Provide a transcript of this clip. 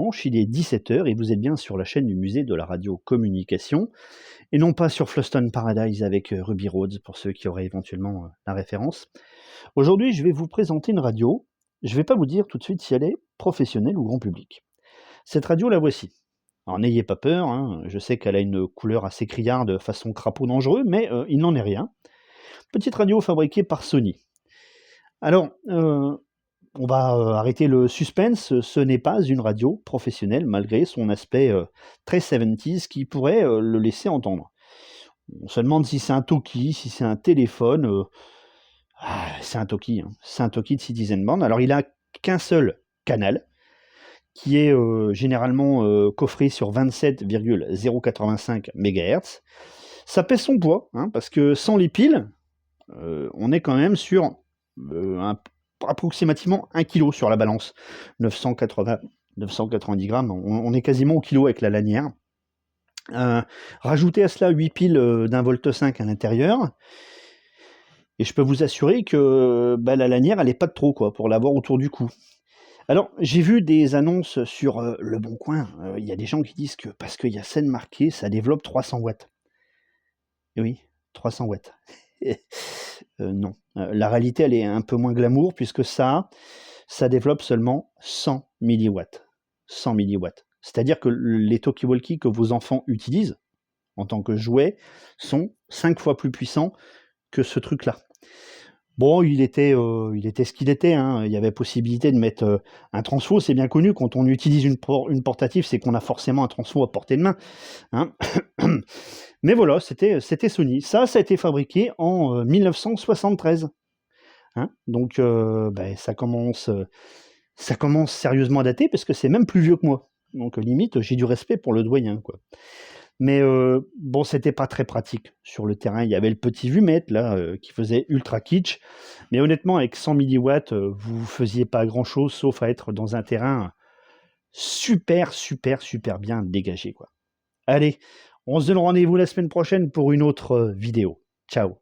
dimanche, il est 17h et vous êtes bien sur la chaîne du musée de la radio-communication et non pas sur Flushton Paradise avec Ruby Rhodes pour ceux qui auraient éventuellement la référence. Aujourd'hui, je vais vous présenter une radio. Je ne vais pas vous dire tout de suite si elle est professionnelle ou grand public. Cette radio, la voici. Alors n'ayez pas peur, hein, je sais qu'elle a une couleur assez criarde façon crapaud dangereux, mais il n'en est rien. Petite radio fabriquée par Sony. Alors, on va arrêter le suspense, ce n'est pas une radio professionnelle malgré son aspect très 70s qui pourrait le laisser entendre. On se demande si c'est un talkie, si c'est un téléphone. C'est un talkie, hein. C'est un talkie de Citizen Band. Alors il a qu'un seul canal qui est généralement coffré sur 27,085 MHz. Ça pèse son poids, hein, parce que sans les piles, on est quand même sur approximativement 1 kg sur la balance. 990 grammes, on est quasiment au kilo avec la lanière. Rajoutez à cela 8 piles d'1,5 volt à l'intérieur. Et je peux vous assurer que la lanière, elle n'est pas de trop quoi, pour l'avoir autour du cou. Alors, j'ai vu des annonces sur Le Bon Coin. Il y a des gens qui disent que parce qu'il y a scène marquée, ça développe 300 watts. Et oui, 300 watts. Non. La réalité, elle est un peu moins glamour puisque ça développe seulement 100 milliwatts. 100 milliwatts. C'est-à-dire que les talkie-walkie que vos enfants utilisent en tant que jouet sont 5 fois plus puissants que ce truc-là. Bon, il était ce qu'il était, hein. Il y avait possibilité de mettre un transfo, c'est bien connu. Quand on utilise une portative, c'est qu'on a forcément un transfo à portée de main, hein. Mais voilà, c'était Sony. Ça a été fabriqué en 1973. Hein. Donc, ça commence sérieusement à dater parce que c'est même plus vieux que moi. Donc, limite, j'ai du respect pour le doyen, quoi. Mais bon, c'était pas très pratique sur le terrain. Il y avait le petit vumètre là qui faisait ultra kitsch. Mais honnêtement, avec 100 milliwatts, vous faisiez pas grand-chose sauf à être dans un terrain super, super, super bien dégagé, quoi. Allez, on se donne rendez-vous la semaine prochaine pour une autre vidéo. Ciao.